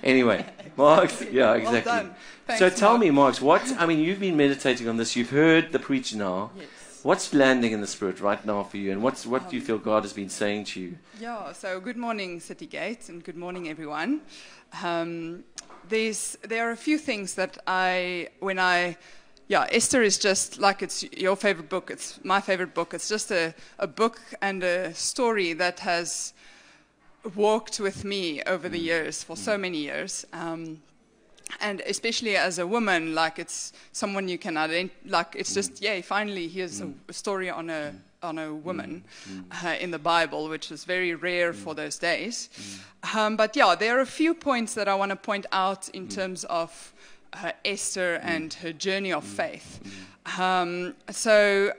Anyway, Marks, yeah, exactly. Well done. Thanks, So tell Mark. me, Marks, I mean, you've been meditating on this. You've heard the preach now. Yes. What's landing in the Spirit right now for you? And what do you feel God has been saying to you? Yeah, so good morning, City Gate, and good morning, everyone. There are a few things that Esther is just like it's your favorite book. It's my favorite book. It's just a book and a story that has walked with me over the years, for so many years. And especially as a woman, like it's someone you can like it's just, finally here's a story on a woman in the Bible, which is very rare for those days. But yeah, there are a few points that I want to point out in terms of Esther and her journey of faith. So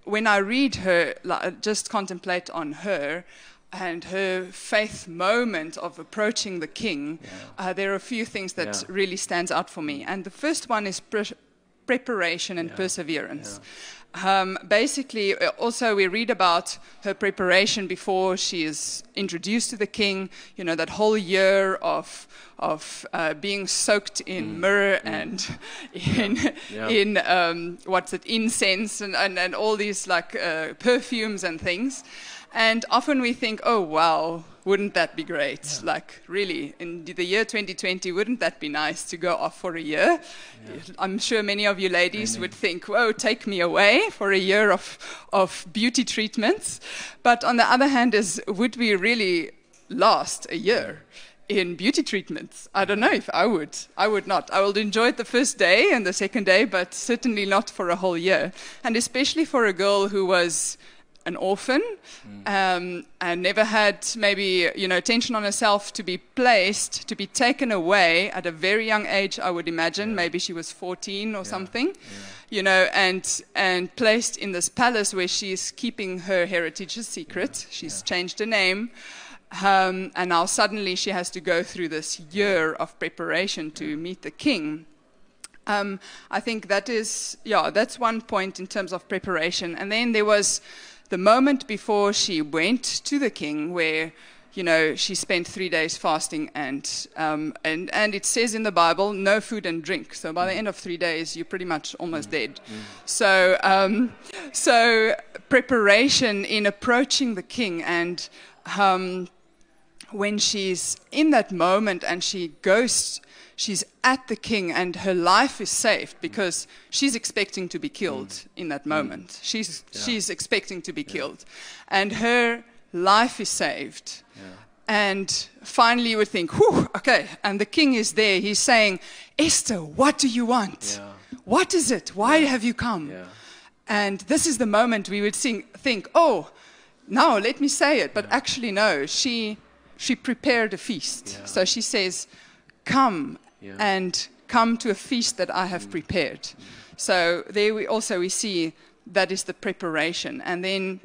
when I read her, just contemplate on her and her faith moment of approaching the king, there are a few things that really stands out for me. And the first one is preparation and perseverance. Basically, also we read about her preparation before she is introduced to the king. You know, that whole year of being soaked in myrrh and in incense and all these like perfumes and things. And often we think, oh, wow, wouldn't that be great? Yeah. Like, really, in the year 2020, wouldn't that be nice to go off for a year? Yeah. I'm sure many of you ladies would think, whoa, take me away for a year of beauty treatments. But on the other hand, would we really last a year in beauty treatments? I don't know if I would. I would not. I will enjoy it the first day and the second day, but certainly not for a whole year. And especially for a girl who was an orphan and never had maybe attention on herself, to be taken away at a very young age, I would imagine. Maybe she was 14 or something, and placed in this palace where she's keeping her heritage a secret. She's changed her name, and now suddenly she has to go through this year of preparation to meet the king. I think that's one point in terms of preparation. And then there was the moment before she went to the king, where she spent 3 days fasting, and it says in the Bible, no food and drink. So by the end of 3 days, you're pretty much almost dead. So preparation in approaching the king, and when she's in that moment and she's at the king and her life is saved, because she's expecting to be killed in that moment. She's expecting to be killed. And her life is saved. Yeah. And finally you would think, whew, okay. And the king is there. He's saying, Esther, what do you want? Yeah. What is it? Why have you come? Yeah. And this is the moment we would think, oh, no, let me say it. But actually, no, she prepared a feast. Yeah. So she says, come and come to a feast that I have prepared. So there we see that is the preparation. And then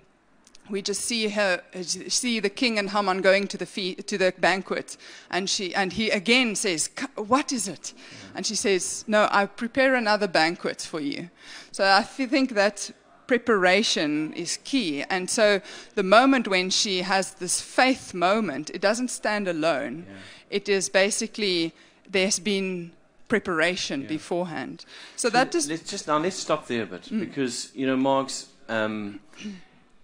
we just see the king and Haman going to the banquet, and he again says, what is it? And she says, no, I prepare another banquet for you. So I think that preparation is key. And so the moment when she has this faith moment, it doesn't stand alone. It is basically, there's been preparation beforehand. So that is... Let's stop there a bit, because, Margs,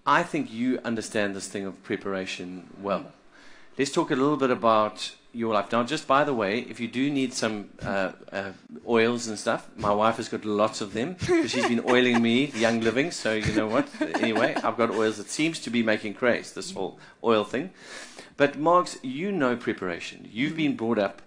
I think you understand this thing of preparation well. Let's talk a little bit about your life. Now, just by the way, if you do need some oils and stuff, my wife has got lots of them, because she's been oiling me, Young Living, so you know what? Anyway, I've got oils that seems to be making craze, this whole oil thing. But Margs, preparation. You've been brought up,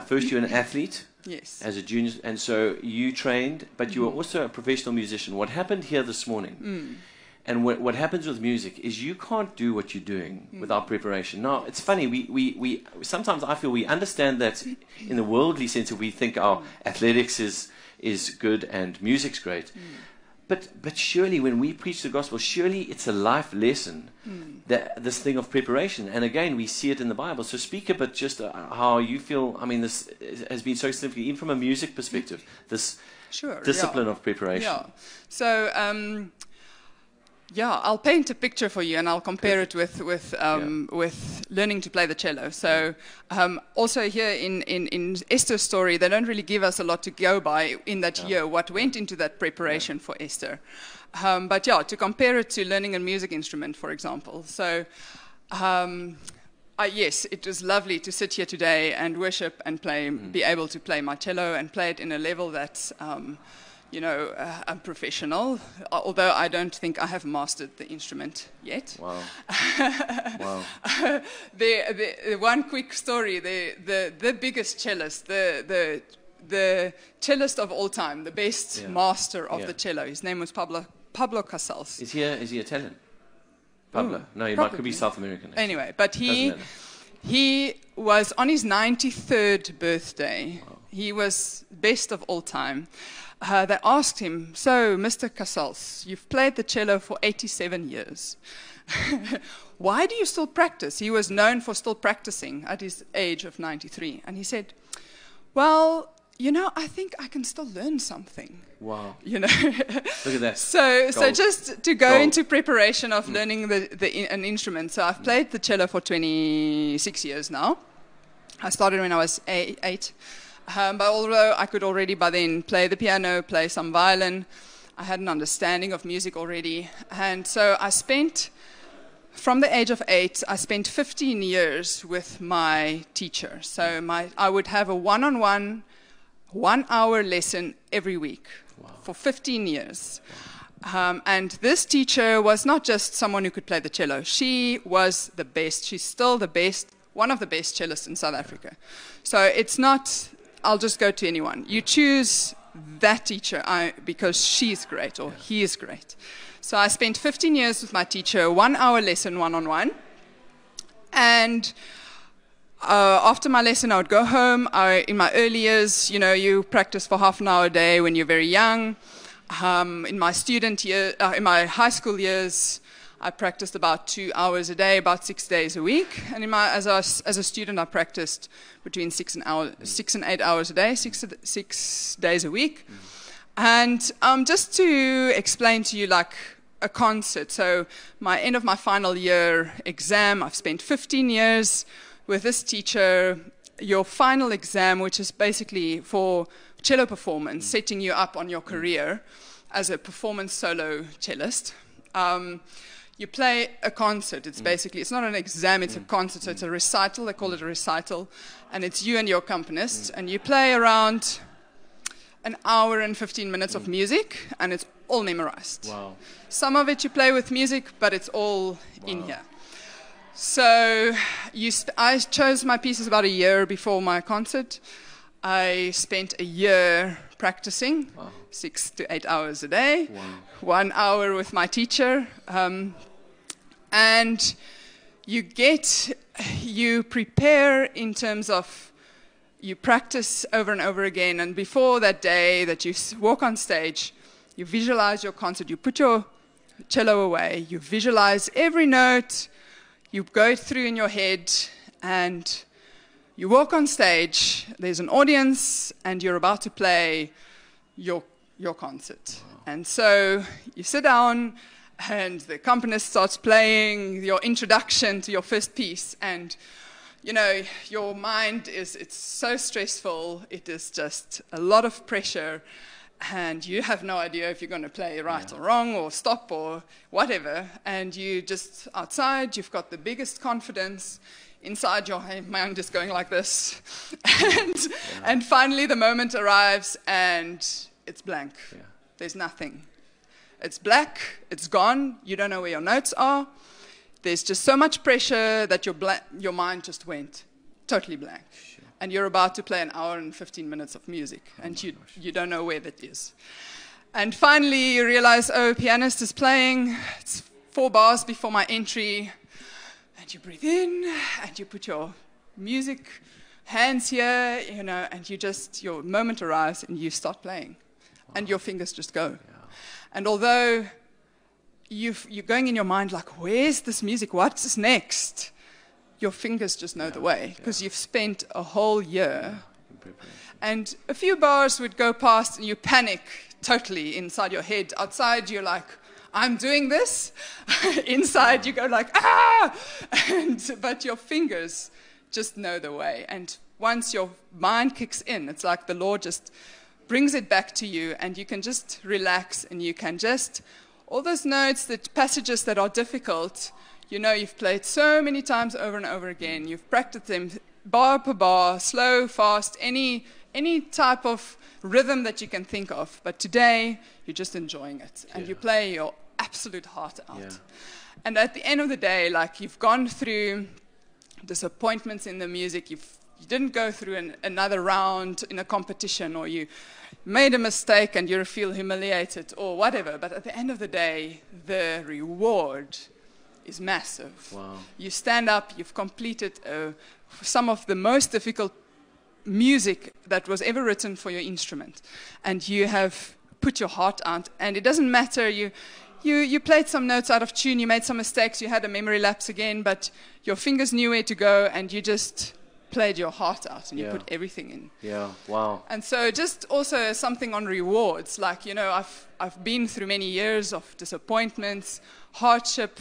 first you're an athlete, yes, as a junior, and so you trained, but you were also a professional musician. What happened here this morning, and what happens with music, is you can't do what you're doing without preparation. Now, it's funny, we sometimes I feel we understand that in the worldly sense, we think our athletics is good and music's great. But surely when we preach the gospel, surely it's a life lesson, this thing of preparation. And again, we see it in the Bible. So speak a bit just how you feel. I mean, this has been so significant, even from a music perspective, this discipline of preparation. Yeah. So Yeah, I'll paint a picture for you, and I'll compare it with learning to play the cello. So, also here in Esther's story, they don't really give us a lot to go by in that year, what went into that preparation for Esther. But yeah, to compare it to learning a music instrument, for example. So, yes, it was lovely to sit here today and worship and play, be able to play my cello and play it in a level that's, I'm professional, although I don't think I have mastered the instrument yet. Wow. Wow. The one quick story, the biggest cellist, the cellist of all time, the best master of the cello, his name was Pablo Casals. Is he Italian? Pablo? No, he could be South American. Anyway, but he was on his 93rd birthday. Wow. He was best of all time. They asked him, so, Mr. Casals, you've played the cello for 87 years. Why do you still practice? He was known for still practicing at his age of 93. And he said, well, I think I can still learn something. Wow. Look at that. So just to go into preparation of learning an instrument. So I've played the cello for 26 years now. I started when I was 8. But although I could already by then play the piano, play some violin, I had an understanding of music already. And so from the age of 8, I spent 15 years with my teacher. So I would have a one-on-one, 1-hour lesson every week for 15 years. Wow. And this teacher was not just someone who could play the cello. She was the best. She's still the best, one of the best cellists in South Africa. So it's not, I'll just go to anyone. You choose that teacher because she's great or he is great. So I spent 15 years with my teacher, 1-hour lesson, one-on-one. And after my lesson, I would go home. In my early years, you practice for half an hour a day when you're very young. In my in my high school years, I practiced about 2 hours a day, about 6 days a week. And as a student, I practiced between 6 and 8 hours a day, 6 days a week. And just to explain to you, like a concert. So end of my final year exam, I've spent 15 years with this teacher. Your final exam, which is basically for cello performance, setting you up on your career as a performance solo cellist. You play a concert. It's not an exam, it's a concert. So it's a recital. They call it a recital. And it's you and your accompanist. And you play around an hour and 15 minutes of music, and it's all memorized. Wow. Some of it you play with music, but it's all in here. So I chose my pieces about a year before my concert. I spent a year practicing, 6 to 8 hours a day, 1 hour with my teacher. And you prepare in terms of, you practice over and over again. And before that day that you walk on stage, you visualize your concert. You put your cello away. You visualize every note. You go through in your head, and you walk on stage. There's an audience, and you're about to play your concert. Wow. And so you sit down, and the accompanist starts playing your introduction to your first piece. And, your mind it's so stressful. It is just a lot of pressure. And you have no idea if you're going to play right or wrong or stop or whatever. And you just outside, you've got the biggest confidence. Inside, your mind is going like this. And finally, the moment arrives, and it's blank. Yeah. There's nothing. It's black. It's gone. You don't know where your notes are. There's just so much pressure that your mind just went totally blank. Sure. And you're about to play an hour and 15 minutes of music, and you don't know where that is. And finally, you realize, pianist is playing. It's 4 bars before my entry. And you breathe in, and you put your music hands here, and your moment arrives, and you start playing. Wow. And your fingers just go. Yeah. And although you're going in your mind like, where's this music? What's next? Your fingers just know the way, because you've spent a whole year. And a few bars would go past, and you panic totally inside your head. Outside, you're like, I'm doing this. Inside you go like, ah! But your fingers just know the way. And once your mind kicks in, it's like the Lord just brings it back to you, and you can just relax, and you can just, all those notes, the passages that are difficult, you know, you've played so many times over and over again. You've practiced them bar per bar, slow, fast, any type of rhythm that you can think of. But today, you're just enjoying it. And you play your absolute heart out. Yeah. And at the end of the day, like, you've gone through disappointments in the music. You didn't go through another round in a competition, or you made a mistake and you feel humiliated or whatever. But at the end of the day, the reward is massive. Wow. You stand up, you've completed some of the most difficult music that was ever written for your instrument, and you have put your heart out. And it doesn't matter, you played some notes out of tune, you made some mistakes, you had a memory lapse again, but your fingers knew where to go, and you just played your heart out, and you put everything in. Yeah, wow. And so just also something on rewards, like, you know, I've been through many years of disappointments, hardship,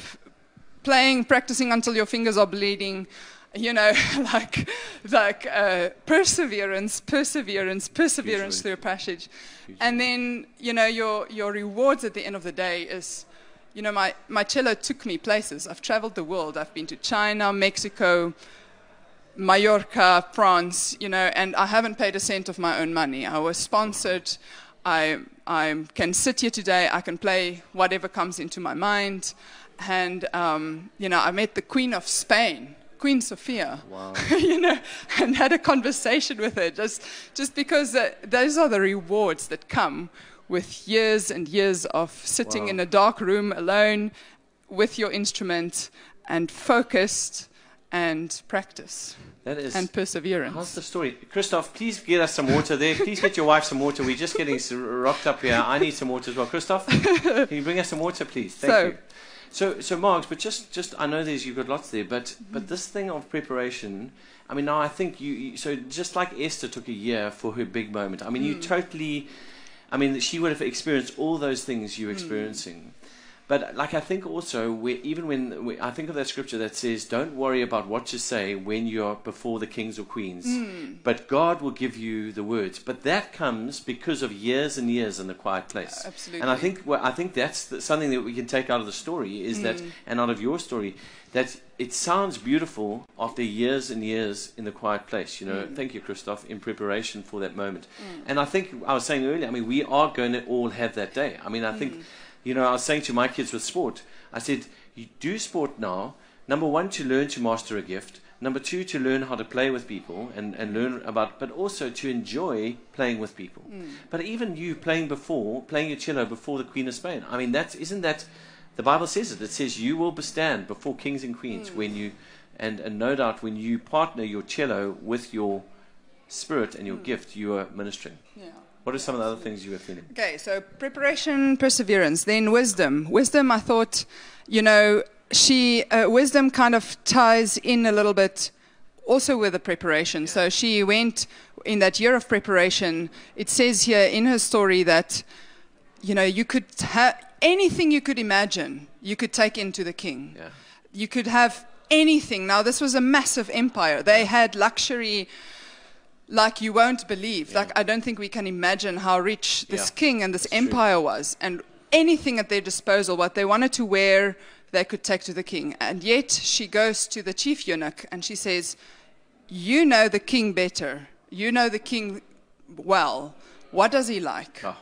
practicing until your fingers are bleeding, you know, like perseverance through a passage. And then, you know, your rewards at the end of the day is, you know, my cello took me places. I've traveled the world. I've been to China, Mexico, Mallorca, France, you know, and I haven't paid a cent of my own money. I was sponsored. I can sit here today. I can play whatever comes into my mind. And, you know, I met the Queen of Spain, Queen Sophia, wow. You know, and had a conversation with her, just because those are the rewards that come with years and years of sitting in a dark room alone with your instrument and focused and practice. That is, and perseverance. How's the story? Christoph, please get us some water there. Please get your wife some water. We're just getting rocked up here. I need some water as well. Christoph, can you bring us some water, please? Thank you. So Margs, but just I know you've got lots there, but this thing of preparation, I mean, now I think so just like Esther took a year for her big moment, I mean, you totally, I mean, she would have experienced all those things you're experiencing. But like I think also, I think of that scripture that says, don't worry about what to say when you're before the kings or queens, but God will give you the words. But that comes because of years and years in the quiet place. Absolutely. And I think that's something that we can take out of the story, is that, and out of your story, that it sounds beautiful after years and years in the quiet place. You know, thank you, Christoph, in preparation for that moment. And I think I was saying earlier, I mean, we are going to all have that day. I mean, I think. You know, I was saying to my kids with sport, I said, you do sport now, number one, to learn to master a gift, number two, to learn how to play with people and learn about, but also to enjoy playing with people. But even you playing your cello before the Queen of Spain, I mean, isn't that, the Bible says it says you will stand before kings and queens when you, and no doubt when you partner your cello with your spirit and your gift, you are ministering. Yeah. What are some of the other things you were feeling? Okay, so preparation, perseverance, then wisdom. Wisdom, I thought, you know, wisdom kind of ties in a little bit also with the preparation. So she went in that year of preparation. It says here in her story that, you know, you could have anything you could imagine, you could take into the king. Yeah. You could have anything. Now, this was a massive empire. They had luxury like you won't believe. Yeah. Like, I don't think we can imagine how rich this king and this That's empire true. was. And anything at their disposal, what they wanted to wear, they could take to the king. And yet she goes to the chief eunuch and she says, you know the king better. You know the king well. What does he like? Oh.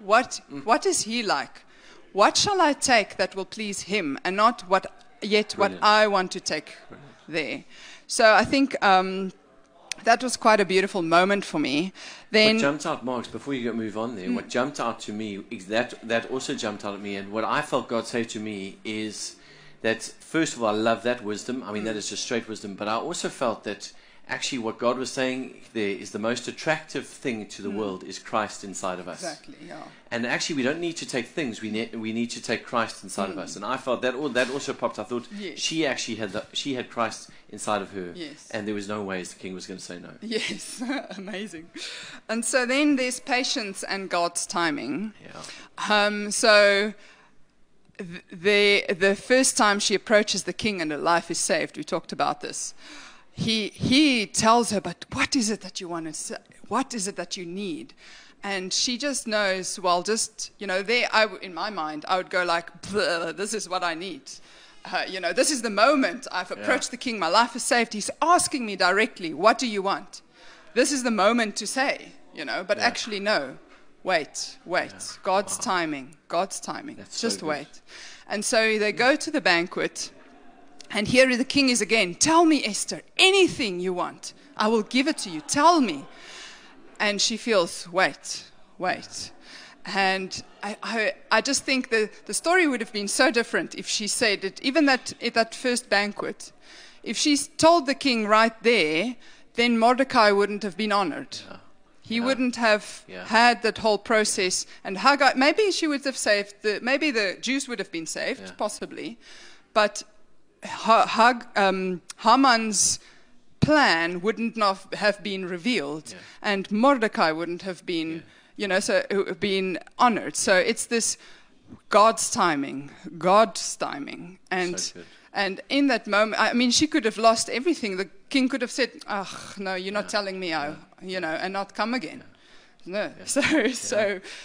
What is he like? What shall I take that will please him, and not what I want to take there? So I think that was quite a beautiful moment for me. Then what jumped out, Marks, before you move on there, what jumped out to me, that also jumped out at me, and what I felt God say to me is that, first of all, I love that wisdom. I mean, that is just straight wisdom, but I also felt that actually what God was saying there is the most attractive thing to the world is Christ inside of us. Exactly, yeah. And actually we don't need to take things, we need to take Christ inside of us. And I felt that also popped. I thought Yes. she actually had Christ inside of her. Yes. And there was no ways the king was going to say no. Yes, amazing. And so then there's patience and God's timing. Yeah. So the first time she approaches the king and her life is saved, we talked about this. He tells her, but what is it that you want to say? What is it that you need? And she just knows, well, just, there, in my mind, I would go like, this is what I need. This is the moment I've approached the king. My life is saved. He's asking me directly, what do you want? This is the moment to say, but actually no. Wait. Yeah. God's timing. That's just so wait. And so they go to the banquet. And here the king is again. Tell me, Esther, anything you want. I will give it to you. Tell me. And she feels, wait. And I just think the story would have been so different if she said it, even at that first banquet. If she told the king right there, then Mordecai wouldn't have been honored. Yeah. He wouldn't have had that whole process. And Haggai, maybe she would have saved, maybe the Jews would have been saved, possibly. But Haman's plan wouldn't have been revealed, and Mordecai wouldn't have been, been honored. So it's this God's timing, and So good. and in that moment, I mean, she could have lost everything. The king could have said, no, you're not telling me, and not come again." No, so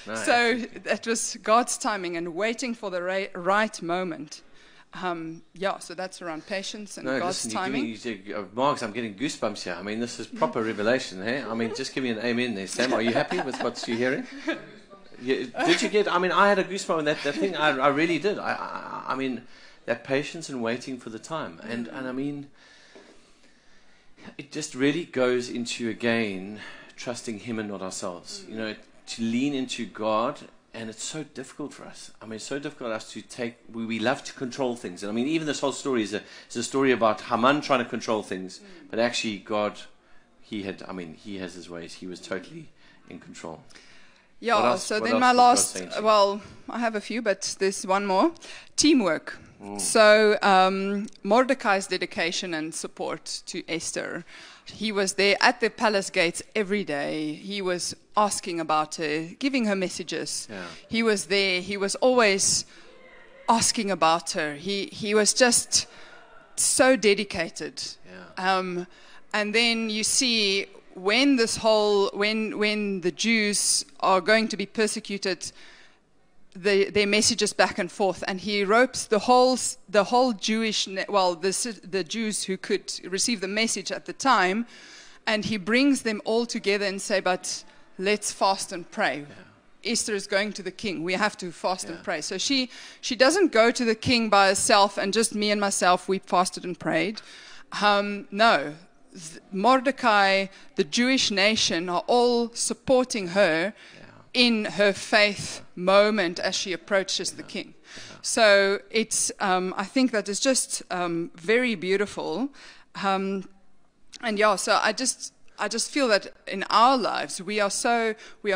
that was God's timing and waiting for the right moment. So that's around patience and God's timing. Marks, I'm getting goosebumps here. I mean, this is proper revelation, hey? I mean, just give me an amen there, Sam. Are you happy with what you're hearing? Did you get? I mean, I had a goosebump on that thing. I really did. I mean, that patience and waiting for the time, and I mean, it just really goes into again trusting Him and not ourselves. To lean into God. And it's so difficult for us. I mean, it's so difficult for us to take. We love to control things. And I mean, even this whole story is a story about Haman trying to control things. But actually, God, He has His ways. He was totally in control. Yeah, so then my last, I have a few, but there's one more. Teamwork. So Mordecai's dedication and support to Esther. He was there at the palace gates every day. He was asking about her, giving her messages. Yeah. He was there. He was always asking about her. He was just so dedicated. Yeah. And then you see when the Jews are going to be persecuted, their messages back and forth, and he ropes the whole Jewish, the Jews who could receive the message at the time, and he brings them all together and say, but let's fast and pray. Yeah. Esther is going to the king. We have to fast and pray. So she doesn't go to the king by herself and just me and myself, we fasted and prayed. No. Mordecai, the Jewish nation, are all supporting her in her faith moment as she approaches the king. So it's, I think that is just very beautiful. So I just feel that in our lives we are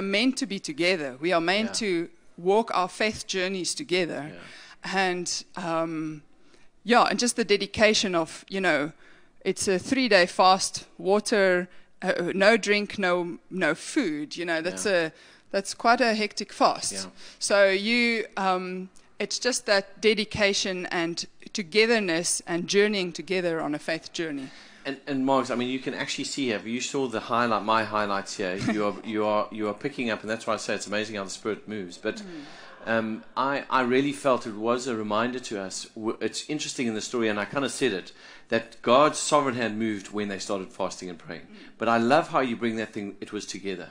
meant to be together. We are meant to walk our faith journeys together, and and just the dedication of it's a 3-day fast, water, no drink, no food. That's quite a hectic fast. Yeah. So it's just that dedication and togetherness and journeying together on a faith journey. And Marks, I mean, you can actually see here. You saw my highlights here. You are picking up, and that's why I say it's amazing how the Spirit moves. But I really felt it was a reminder to us. It's interesting in the story, and I kind of said it, that God's sovereign hand moved when they started fasting and praying. But I love how you bring that thing. It was together.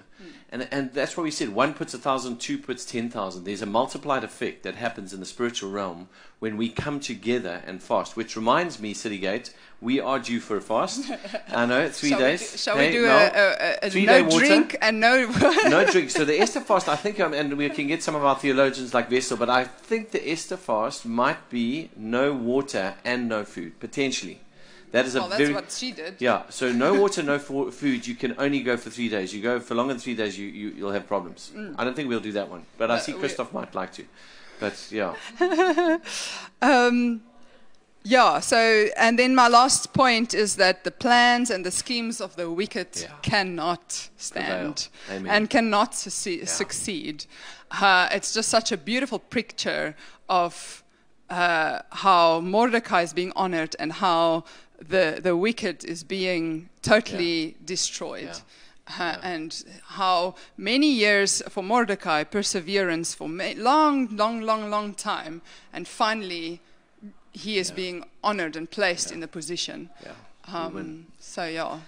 And that's what we said. 1 puts 1,000, 2 puts 10,000. There's a multiplied effect that happens in the spiritual realm when we come together and fast. Which reminds me, Citygate, we are due for a fast. I know, 3 days. Shall we do a 3-day no drink and no... no drink. So the Esther fast, I think, and we can get some of our theologians like Vessel, but I think the Esther fast might be no water and no food, potentially. That is Well, that's what she did. Yeah, so no water, no food. You can only go for 3 days. You go for longer than 3 days, you'll have problems. I don't think we'll do that one. But I see Christoph might like to. But, yeah. Yeah, so, and then my last point is that the plans and the schemes of the wicked cannot stand and cannot succeed. It's just such a beautiful picture of how Mordecai is being honored and how the wicked is being totally destroyed. And how many years for Mordecai, perseverance for long time, and finally he is being honored and placed in the position. So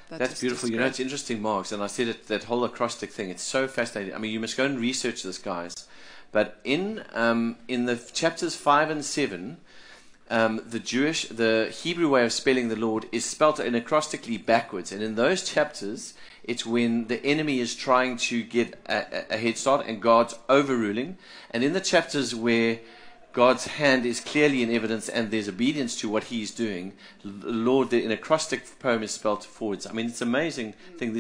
that's beautiful. You know, it's interesting, Marks, and I said it, that whole acrostic thing. It's so fascinating. I mean, you must go and research this, guys. But in the chapters 5 and 7, the Hebrew way of spelling the Lord is spelt in acrostically backwards, and in those chapters, it's when the enemy is trying to get a head start and God's overruling, and in the chapters where God's hand is clearly in evidence and there's obedience to what he's doing, the Lord, in acrostic poem, is spelt forwards. I mean, it's an amazing thing.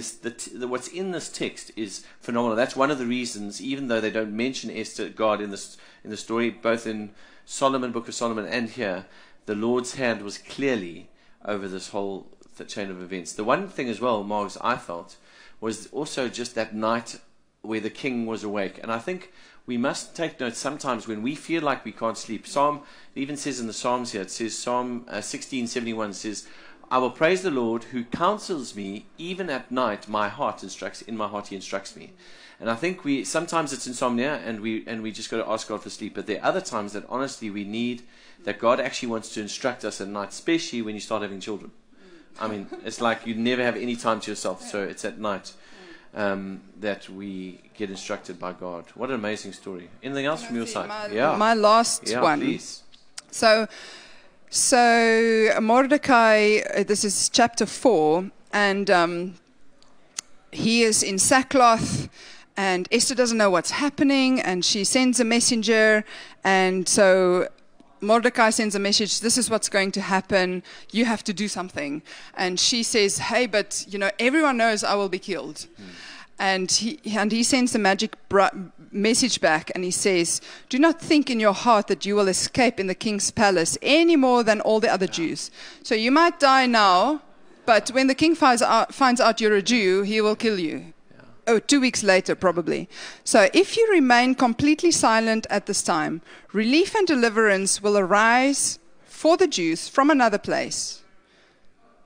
What's in this text is phenomenal. That's one of the reasons, even though they don't mention Esther, God in the story, both in Solomon, Book of Solomon, and here, the Lord's hand was clearly over this whole chain of events. The one thing as well, Margs, I felt, was also just that night where the king was awake. And I think we must take note sometimes when we feel like we can't sleep. Psalm, it even says in the Psalms here, it says, Psalm 16:71 says, I will praise the Lord who counsels me, even at night my heart he instructs me. And I think sometimes it's insomnia and we just got to ask God for sleep. But there are other times that honestly we need, that God actually wants to instruct us at night, especially when you start having children. I mean, it's like you never have any time to yourself, so it's at night that we get instructed by God. What an amazing story. Anything else from your side? My last one. Please. So Mordecai, this is chapter 4, and he is in sackcloth, and Esther doesn't know what's happening, and she sends a messenger, and so Mordecai sends a message, this is what's going to happen, you have to do something. And she says, hey, but everyone knows I will be killed. And he sends a magic message back, and he says, do not think in your heart that you will escape in the king's palace any more than all the other Jews. So you might die now, but when the king finds out you're a Jew, he will kill you. 2 weeks later, probably. So if you remain completely silent at this time, relief and deliverance will arise for the Jews from another place.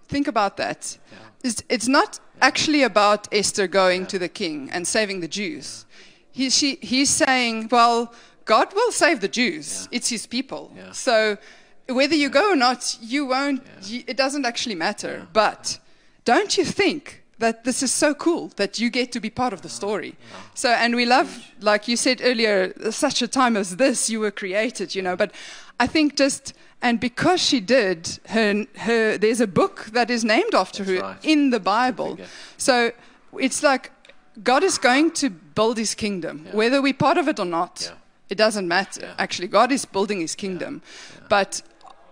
Think about that. It's not actually about Esther going to the king and saving the Jews. He's saying, well, God will save the Jews. It's his people. So whether you go or not, you won't. It doesn't actually matter. But don't you think that this is so cool that you get to be part of the story? So, and we love, like you said earlier, such a time as this, you were created, but I think and because she did, there's a book that is named after her in the Bible. So it's like God is going to build his kingdom, whether we're part of it or not. It doesn't matter. Actually, God is building his kingdom. But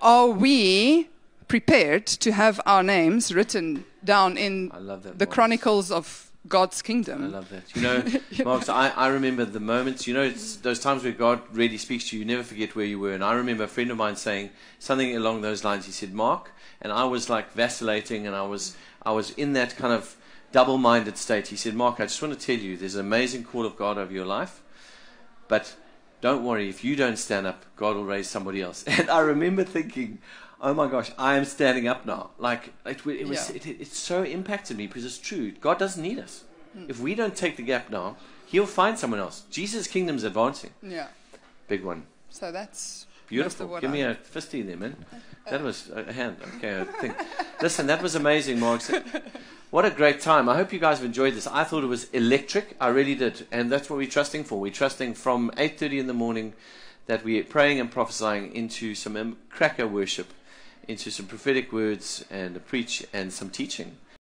are we prepared to have our names written down in the chronicles of God's kingdom? I love that. Mark, I remember the moments, it's those times where God really speaks to you, you never forget where you were. And I remember a friend of mine saying something along those lines. He said, Mark, and I was like vacillating, and I was in that kind of double-minded state. He said, Mark, I just want to tell you, there's an amazing call of God over your life, but don't worry, if you don't stand up, God will raise somebody else. And I remember thinking, oh my gosh, I am standing up now. Like it so impacted me, because it's true. God doesn't need us. If we don't take the gap now, he'll find someone else. Jesus' kingdom's advancing. Yeah. Big one. So that's beautiful. Give me a fisty there, man. That was a hand. Okay, I think. Listen, that was amazing, Mark. What a great time. I hope you guys have enjoyed this. I thought it was electric. I really did. And that's what we're trusting for. We're trusting from 8:30 in the morning that we're praying and prophesying into some cracker worship, into some prophetic words and a preach and some teaching.